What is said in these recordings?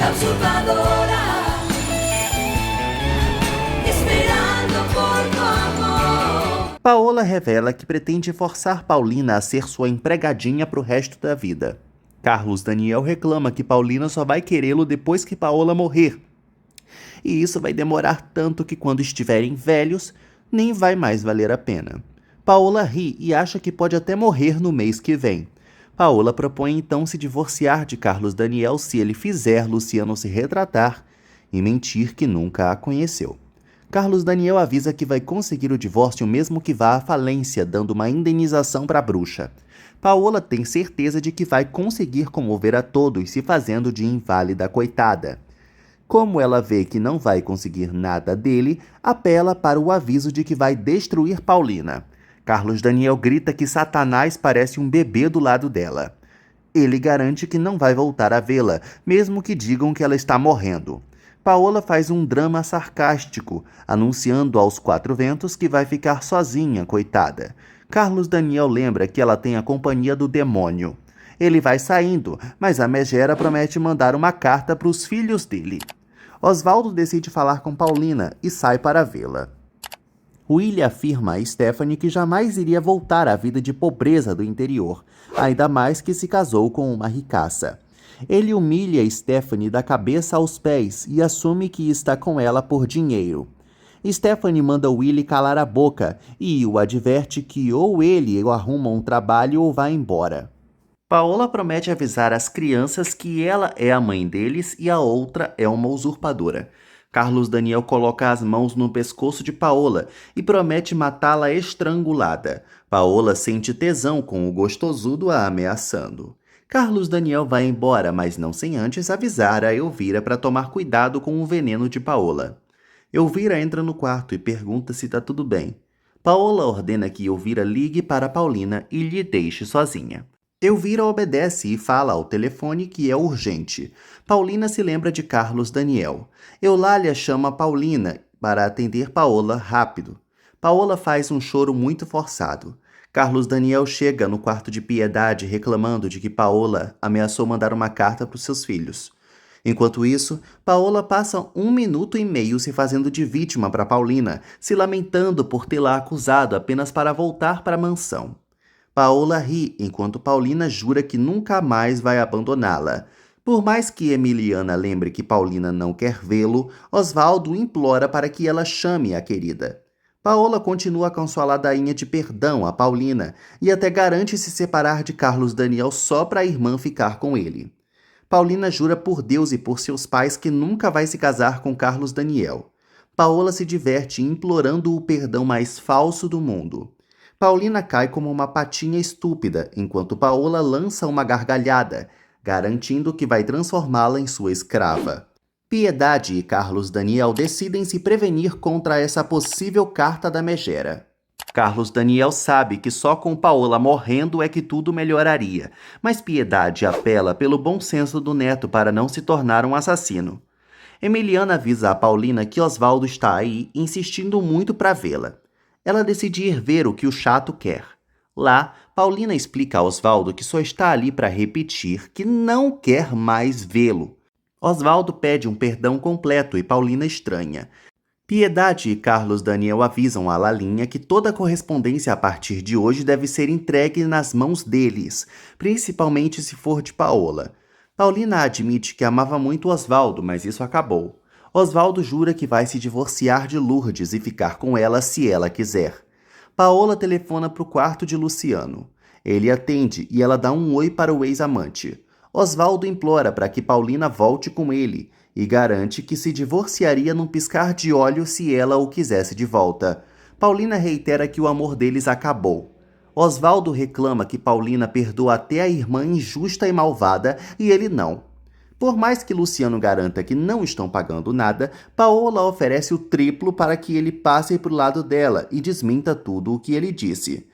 la usurpadora, esperando por tu amor. Paola revela que pretende forçar Paulina a ser sua empregadinha pro resto da vida. Carlos Daniel reclama que Paulina só vai querê-lo depois que Paola morrer. E isso vai demorar tanto que quando estiverem velhos, nem vai mais valer a pena. Paola ri e acha que pode até morrer no mês que vem. Paola propõe então se divorciar de Carlos Daniel se ele fizer Luciano se retratar e mentir que nunca a conheceu. Carlos Daniel avisa que vai conseguir o divórcio mesmo que vá à falência, dando uma indenização para a bruxa. Paola tem certeza de que vai conseguir comover a todos, se fazendo de inválida coitada. Como ela vê que não vai conseguir nada dele, apela para o aviso de que vai destruir Paulina. Carlos Daniel grita que Satanás parece um bebê do lado dela. Ele garante que não vai voltar a vê-la, mesmo que digam que ela está morrendo. Paola faz um drama sarcástico, anunciando aos quatro ventos que vai ficar sozinha, coitada. Carlos Daniel lembra que ela tem a companhia do demônio. Ele vai saindo, mas a megera promete mandar uma carta para os filhos dele. Osvaldo decide falar com Paulina e sai para vê-la. Willy afirma a Stephanie que jamais iria voltar à vida de pobreza do interior, ainda mais que se casou com uma ricaça. Ele humilha Stephanie da cabeça aos pés e assume que está com ela por dinheiro. Stephanie manda Willy calar a boca e o adverte que ou ele arruma um trabalho ou vai embora. Paola promete avisar as crianças que ela é a mãe deles e a outra é uma usurpadora. Carlos Daniel coloca as mãos no pescoço de Paola e promete matá-la estrangulada. Paola sente tesão com o gostosudo a ameaçando. Carlos Daniel vai embora, mas não sem antes avisar a Elvira para tomar cuidado com o veneno de Paola. Elvira entra no quarto e pergunta se está tudo bem. Paola ordena que Elvira ligue para Paulina e lhe deixe sozinha. Elvira obedece e fala ao telefone que é urgente. Paulina se lembra de Carlos Daniel. Eulália chama Paulina para atender Paola rápido. Paola faz um choro muito forçado. Carlos Daniel chega no quarto de Piedade reclamando de que Paola ameaçou mandar uma carta para os seus filhos. Enquanto isso, Paola passa 1 minuto e meio se fazendo de vítima para Paulina, se lamentando por tê-la acusado apenas para voltar para a mansão. Paola ri, enquanto Paulina jura que nunca mais vai abandoná-la. Por mais que Emiliana lembre que Paulina não quer vê-lo, Osvaldo implora para que ela chame a querida. Paola continua com sua ladainha de perdão a Paulina e até garante se separar de Carlos Daniel só para a irmã ficar com ele. Paulina jura por Deus e por seus pais que nunca vai se casar com Carlos Daniel. Paola se diverte implorando o perdão mais falso do mundo. Paulina cai como uma patinha estúpida, enquanto Paola lança uma gargalhada, garantindo que vai transformá-la em sua escrava. Piedade e Carlos Daniel decidem se prevenir contra essa possível carta da megera. Carlos Daniel sabe que só com Paola morrendo é que tudo melhoraria, mas Piedade apela pelo bom senso do neto para não se tornar um assassino. Emiliana avisa a Paulina que Osvaldo está aí, insistindo muito para vê-la. Ela decide ir ver o que o chato quer. Lá, Paulina explica a Osvaldo que só está ali para repetir que não quer mais vê-lo. Osvaldo pede um perdão completo e Paulina estranha. Piedade e Carlos Daniel avisam a Lalinha que toda a correspondência a partir de hoje deve ser entregue nas mãos deles, principalmente se for de Paola. Paulina admite que amava muito Osvaldo, mas isso acabou. Osvaldo jura que vai se divorciar de Lourdes e ficar com ela se ela quiser. Paola telefona para o quarto de Luciano. Ele atende e ela dá um oi para o ex-amante. Osvaldo implora para que Paulina volte com ele e garante que se divorciaria num piscar de olhos se ela o quisesse de volta. Paulina reitera que o amor deles acabou. Osvaldo reclama que Paulina perdoa até a irmã injusta e malvada e ele não. Por mais que Luciano garanta que não estão pagando nada, Paola oferece o triplo para que ele passe para o lado dela e desminta tudo o que ele disse.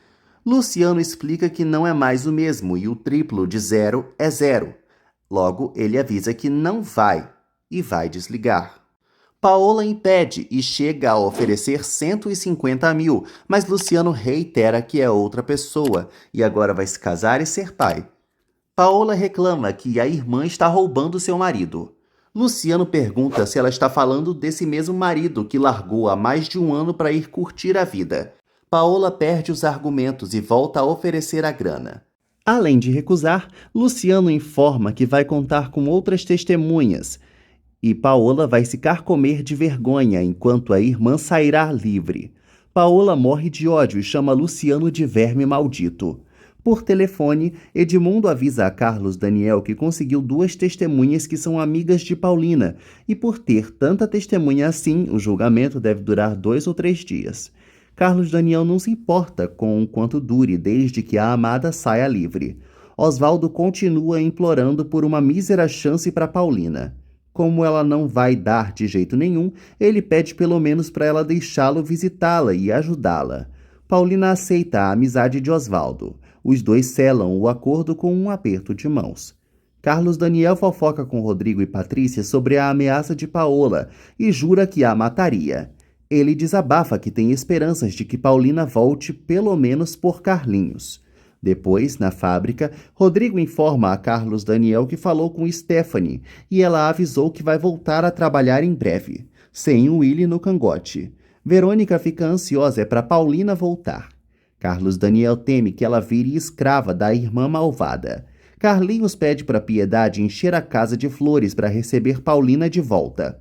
Luciano explica que não é mais o mesmo e o triplo de 0 é 0. Logo, ele avisa que não vai e vai desligar. Paola impede e chega a oferecer 150 mil, mas Luciano reitera que é outra pessoa e agora vai se casar e ser pai. Paola reclama que a irmã está roubando seu marido. Luciano pergunta se ela está falando desse mesmo marido que largou há mais de um ano para ir curtir a vida. Paola perde os argumentos e volta a oferecer a grana. Além de recusar, Luciano informa que vai contar com outras testemunhas e Paola vai se carcomer de vergonha enquanto a irmã sairá livre. Paola morre de ódio e chama Luciano de verme maldito. Por telefone, Edmundo avisa a Carlos Daniel que conseguiu 2 testemunhas que são amigas de Paulina, e por ter tanta testemunha assim, o julgamento deve durar 2 ou 3 dias. Carlos Daniel não se importa com o quanto dure, desde que a amada saia livre. Osvaldo continua implorando por uma mísera chance para Paulina. Como ela não vai dar de jeito nenhum, ele pede pelo menos para ela deixá-lo visitá-la e ajudá-la. Paulina aceita a amizade de Osvaldo. Os dois selam o acordo com um aperto de mãos. Carlos Daniel fofoca com Rodrigo e Patrícia sobre a ameaça de Paola e jura que a mataria. Ele desabafa que tem esperanças de que Paulina volte pelo menos por Carlinhos. Depois, na fábrica, Rodrigo informa a Carlos Daniel que falou com Stephanie e ela avisou que vai voltar a trabalhar em breve, sem o Willy no cangote. Verônica fica ansiosa para Paulina voltar. Carlos Daniel teme que ela vire escrava da irmã malvada. Carlinhos pede para Piedade encher a casa de flores para receber Paulina de volta.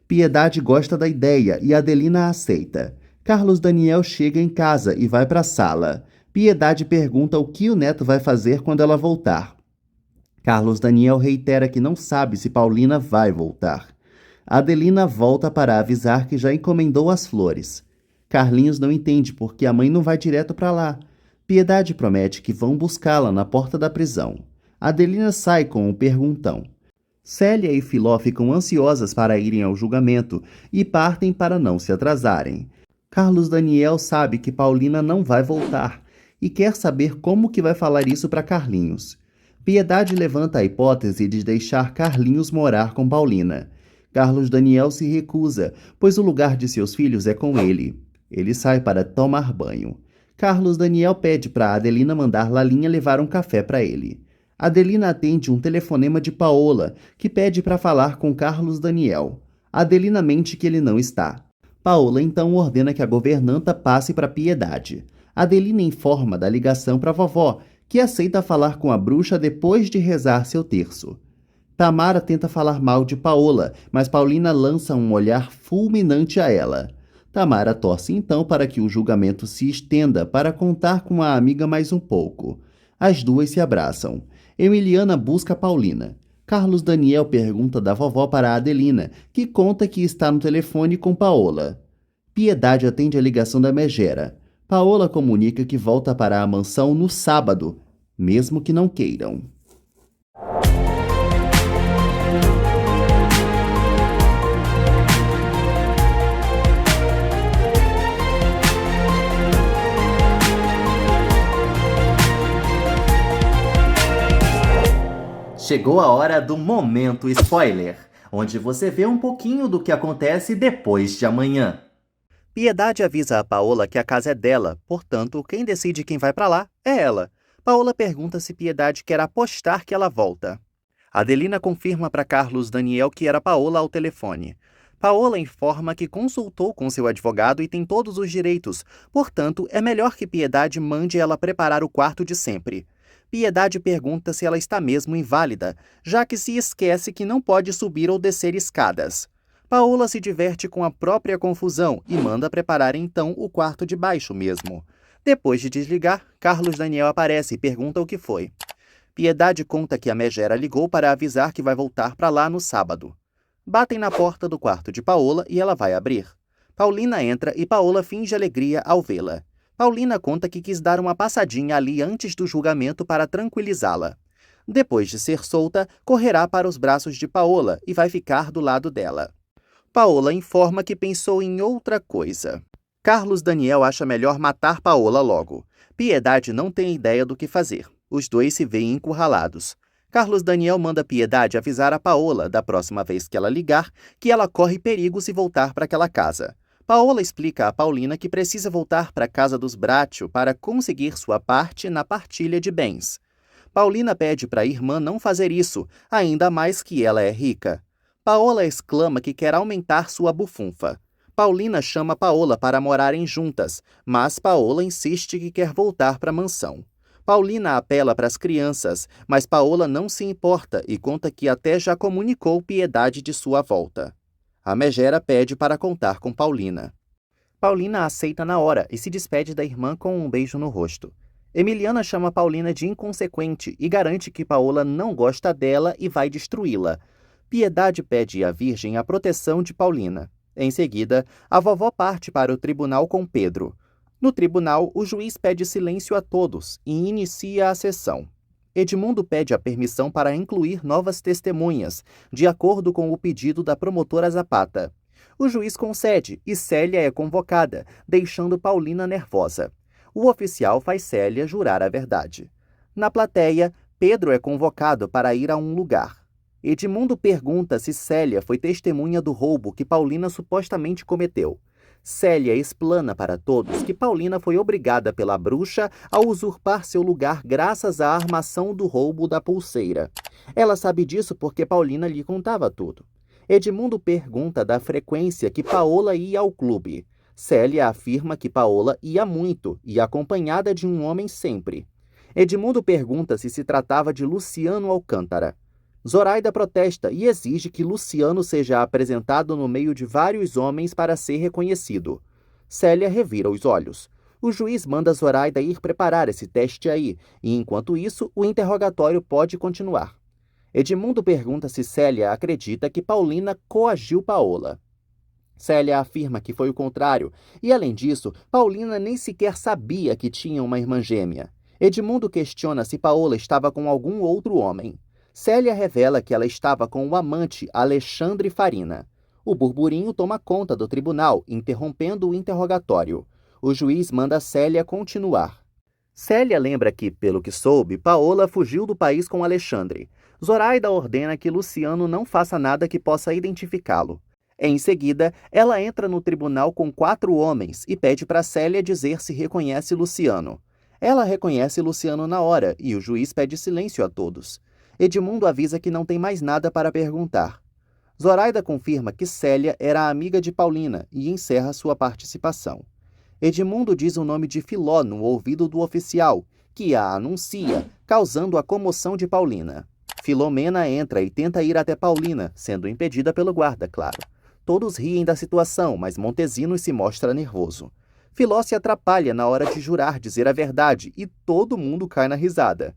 Piedade gosta da ideia e Adelina aceita. Carlos Daniel chega em casa e vai para a sala. Piedade pergunta o que o neto vai fazer quando ela voltar. Carlos Daniel reitera que não sabe se Paulina vai voltar. Adelina volta para avisar que já encomendou as flores. Carlinhos não entende porque a mãe não vai direto para lá. Piedade promete que vão buscá-la na porta da prisão. Adelina sai com um perguntão. Célia e Filó ficam ansiosas para irem ao julgamento e partem para não se atrasarem. Carlos Daniel sabe que Paulina não vai voltar e quer saber como que vai falar isso para Carlinhos. Piedade levanta a hipótese de deixar Carlinhos morar com Paulina. Carlos Daniel se recusa, pois o lugar de seus filhos é com ele. Ele sai para tomar banho. Carlos Daniel pede para Adelina mandar Lalinha levar um café para ele. Adelina atende um telefonema de Paola, que pede para falar com Carlos Daniel. Adelina mente que ele não está. Paola então ordena que a governanta passe para Piedade. Adelina informa da ligação para a vovó, que aceita falar com a bruxa depois de rezar seu terço. Tamara tenta falar mal de Paola, mas Paulina lança um olhar fulminante a ela. Tamara torce então para que o julgamento se estenda para contar com a amiga mais um pouco. As duas se abraçam. Emiliana busca Paulina. Carlos Daniel pergunta da vovó para Adelina, que conta que está no telefone com Paola. Piedade atende a ligação da megera. Paola comunica que volta para a mansão no sábado, mesmo que não queiram. Chegou a hora do Momento Spoiler, onde você vê um pouquinho do que acontece depois de amanhã. Piedade avisa a Paola que a casa é dela, portanto, quem decide quem vai pra lá é ela. Paola pergunta se Piedade quer apostar que ela volta. Adelina confirma para Carlos Daniel que era Paola ao telefone. Paola informa que consultou com seu advogado e tem todos os direitos, portanto, é melhor que Piedade mande ela preparar o quarto de sempre. Piedade pergunta se ela está mesmo inválida, já que se esquece que não pode subir ou descer escadas. Paola se diverte com a própria confusão e manda preparar então o quarto de baixo mesmo. Depois de desligar, Carlos Daniel aparece e pergunta o que foi. Piedade conta que a megera ligou para avisar que vai voltar para lá no sábado. Batem na porta do quarto de Paola e ela vai abrir. Paulina entra e Paola finge alegria ao vê-la. Paulina conta que quis dar uma passadinha ali antes do julgamento para tranquilizá-la. Depois de ser solta, correrá para os braços de Paola e vai ficar do lado dela. Paola informa que pensou em outra coisa. Carlos Daniel acha melhor matar Paola logo. Piedade não tem ideia do que fazer. Os dois se veem encurralados. Carlos Daniel manda Piedade avisar a Paola, da próxima vez que ela ligar, que ela corre perigo se voltar para aquela casa. Paola explica a Paulina que precisa voltar para a casa dos Bracho para conseguir sua parte na partilha de bens. Paulina pede para a irmã não fazer isso, ainda mais que ela é rica. Paola exclama que quer aumentar sua bufunfa. Paulina chama Paola para morarem juntas, mas Paola insiste que quer voltar para a mansão. Paulina apela para as crianças, mas Paola não se importa e conta que até já comunicou Piedade de sua volta. A megera pede para contar com Paulina. Paulina aceita na hora e se despede da irmã com um beijo no rosto. Emiliana chama Paulina de inconsequente e garante que Paola não gosta dela e vai destruí-la. Piedade pede à Virgem a proteção de Paulina. Em seguida, a vovó parte para o tribunal com Pedro. No tribunal, o juiz pede silêncio a todos e inicia a sessão. Edmundo pede a permissão para incluir novas testemunhas, de acordo com o pedido da promotora Zapata. O juiz concede e Célia é convocada, deixando Paulina nervosa. O oficial faz Célia jurar a verdade. Na plateia, Pedro é convocado para ir a um lugar. Edmundo pergunta se Célia foi testemunha do roubo que Paulina supostamente cometeu. Célia explana para todos que Paulina foi obrigada pela bruxa a usurpar seu lugar graças à armação do roubo da pulseira. Ela sabe disso porque Paulina lhe contava tudo. Edmundo pergunta da frequência que Paola ia ao clube. Célia afirma que Paola ia muito e acompanhada de um homem sempre. Edmundo pergunta se tratava de Luciano Alcântara. Zoraida protesta e exige que Luciano seja apresentado no meio de vários homens para ser reconhecido. Célia revira os olhos. O juiz manda Zoraida ir preparar esse teste aí, e enquanto isso, o interrogatório pode continuar. Edmundo pergunta se Célia acredita que Paulina coagiu Paola. Célia afirma que foi o contrário, e além disso, Paulina nem sequer sabia que tinha uma irmã gêmea. Edmundo questiona se Paola estava com algum outro homem. Célia revela que ela estava com o amante Alexandre Farina. O burburinho toma conta do tribunal, interrompendo o interrogatório. O juiz manda Célia continuar. Célia lembra que, pelo que soube, Paola fugiu do país com Alexandre. Zoraida ordena que Luciano não faça nada que possa identificá-lo. Em seguida, ela entra no tribunal com 4 homens e pede para Célia dizer se reconhece Luciano. Ela reconhece Luciano na hora e o juiz pede silêncio a todos. Edmundo avisa que não tem mais nada para perguntar. Zoraida confirma que Célia era amiga de Paulina e encerra sua participação. Edmundo diz o nome de Filó no ouvido do oficial, que a anuncia, causando a comoção de Paulina. Filomena entra e tenta ir até Paulina, sendo impedida pelo guarda, claro. Todos riem da situação, mas Montesinos se mostra nervoso. Filó se atrapalha na hora de jurar dizer a verdade e todo mundo cai na risada.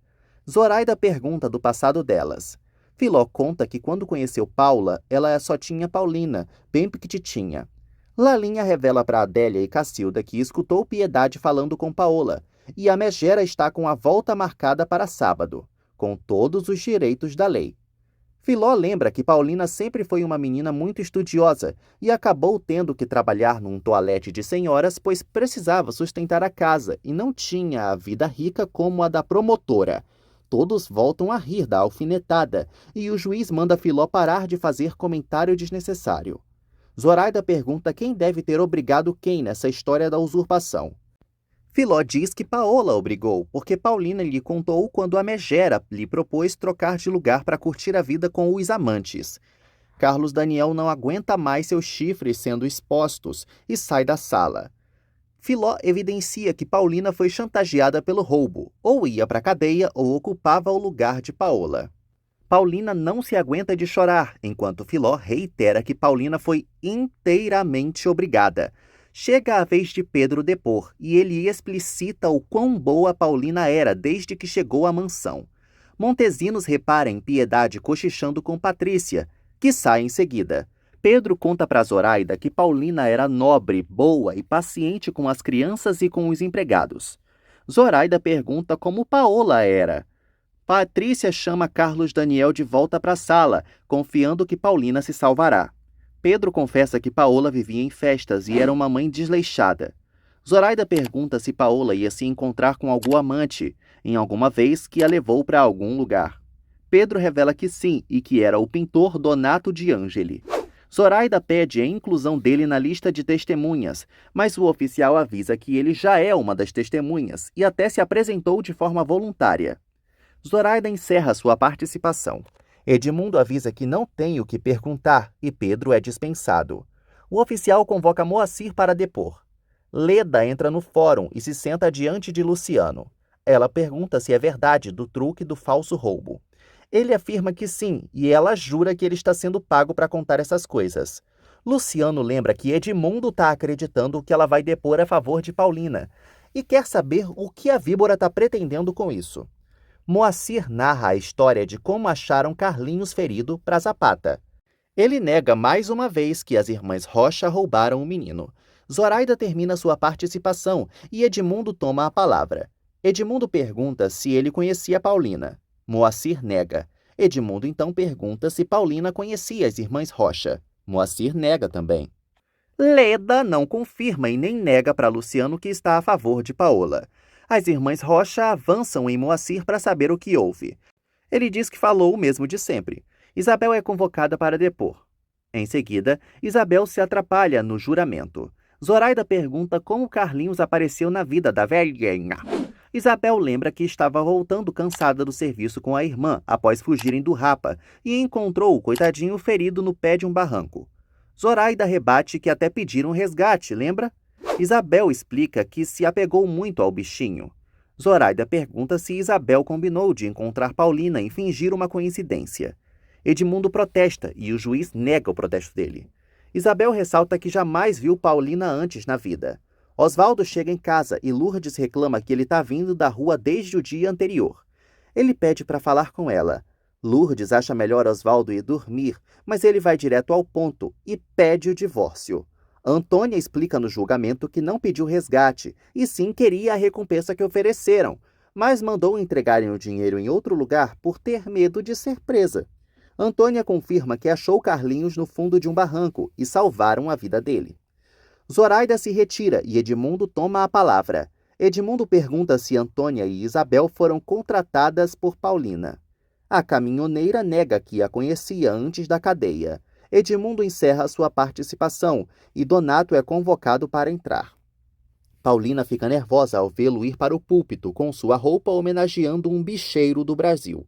Zoraida pergunta do passado delas. Filó conta que quando conheceu Paula, ela só tinha Paulina, bem pequititinha. Lalinha revela para Adélia e Cacilda que escutou Piedade falando com Paola, e a megera está com a volta marcada para sábado, com todos os direitos da lei. Filó lembra que Paulina sempre foi uma menina muito estudiosa e acabou tendo que trabalhar num toalete de senhoras, pois precisava sustentar a casa e não tinha a vida rica como a da promotora. Todos voltam a rir da alfinetada, e o juiz manda Filó parar de fazer comentário desnecessário. Zoraida pergunta quem deve ter obrigado quem nessa história da usurpação. Filó diz que Paola obrigou, porque Paulina lhe contou quando a megera lhe propôs trocar de lugar para curtir a vida com os amantes. Carlos Daniel não aguenta mais seus chifres sendo expostos e sai da sala. Filó evidencia que Paulina foi chantageada pelo roubo, ou ia para a cadeia ou ocupava o lugar de Paola. Paulina não se aguenta de chorar, enquanto Filó reitera que Paulina foi inteiramente obrigada. Chega a vez de Pedro depor, e ele explicita o quão boa Paulina era desde que chegou à mansão. Montesinos repara em Piedade cochichando com Patrícia, que sai em seguida. Pedro conta para Zoraida que Paulina era nobre, boa e paciente com as crianças e com os empregados. Zoraida pergunta como Paola era. Patrícia chama Carlos Daniel de volta para a sala, confiando que Paulina se salvará. Pedro confessa que Paola vivia em festas e era uma mãe desleixada. Zoraida pergunta se Paola ia se encontrar com algum amante, em alguma vez que a levou para algum lugar. Pedro revela que sim e que era o pintor Donato de Angeli. Zoraida pede a inclusão dele na lista de testemunhas, mas o oficial avisa que ele já é uma das testemunhas e até se apresentou de forma voluntária. Zoraida encerra sua participação. Edmundo avisa que não tem o que perguntar e Pedro é dispensado. O oficial convoca Moacir para depor. Leda entra no fórum e se senta diante de Luciano. Ela pergunta se é verdade do truque do falso roubo. Ele afirma que sim, e ela jura que ele está sendo pago para contar essas coisas. Luciano lembra que Edmundo está acreditando que ela vai depor a favor de Paulina e quer saber o que a víbora está pretendendo com isso. Moacir narra a história de como acharam Carlinhos ferido para Zapata. Ele nega mais uma vez que as irmãs Rocha roubaram o menino. Zoraida termina sua participação e Edmundo toma a palavra. Edmundo pergunta se ele conhecia Paulina. Moacir nega. Edmundo então pergunta se Paulina conhecia as irmãs Rocha. Moacir nega também. Leda não confirma e nem nega para Luciano que está a favor de Paola. As irmãs Rocha avançam em Moacir para saber o que houve. Ele diz que falou o mesmo de sempre. Isabel é convocada para depor. Em seguida, Isabel se atrapalha no juramento. Zoraida pergunta como Carlinhos apareceu na vida da velhinha. Isabel lembra que estava voltando cansada do serviço com a irmã após fugirem do Rapa e encontrou o coitadinho ferido no pé de um barranco. Zoraida rebate que até pediram resgate, lembra? Isabel explica que se apegou muito ao bichinho. Zoraida pergunta se Isabel combinou de encontrar Paulina e fingir uma coincidência. Edmundo protesta e o juiz nega o protesto dele. Isabel ressalta que jamais viu Paulina antes na vida. Osvaldo chega em casa e Lourdes reclama que ele está vindo da rua desde o dia anterior. Ele pede para falar com ela. Lourdes acha melhor Osvaldo ir dormir, mas ele vai direto ao ponto e pede o divórcio. Antônia explica no julgamento que não pediu resgate e sim queria a recompensa que ofereceram, mas mandou entregarem o dinheiro em outro lugar por ter medo de ser presa. Antônia confirma que achou Carlinhos no fundo de um barranco e salvaram a vida dele. Zoraida se retira e Edmundo toma a palavra. Edmundo pergunta se Antônia e Isabel foram contratadas por Paulina. A caminhoneira nega que a conhecia antes da cadeia. Edmundo encerra sua participação e Donato é convocado para entrar. Paulina fica nervosa ao vê-lo ir para o púlpito com sua roupa homenageando um bicheiro do Brasil.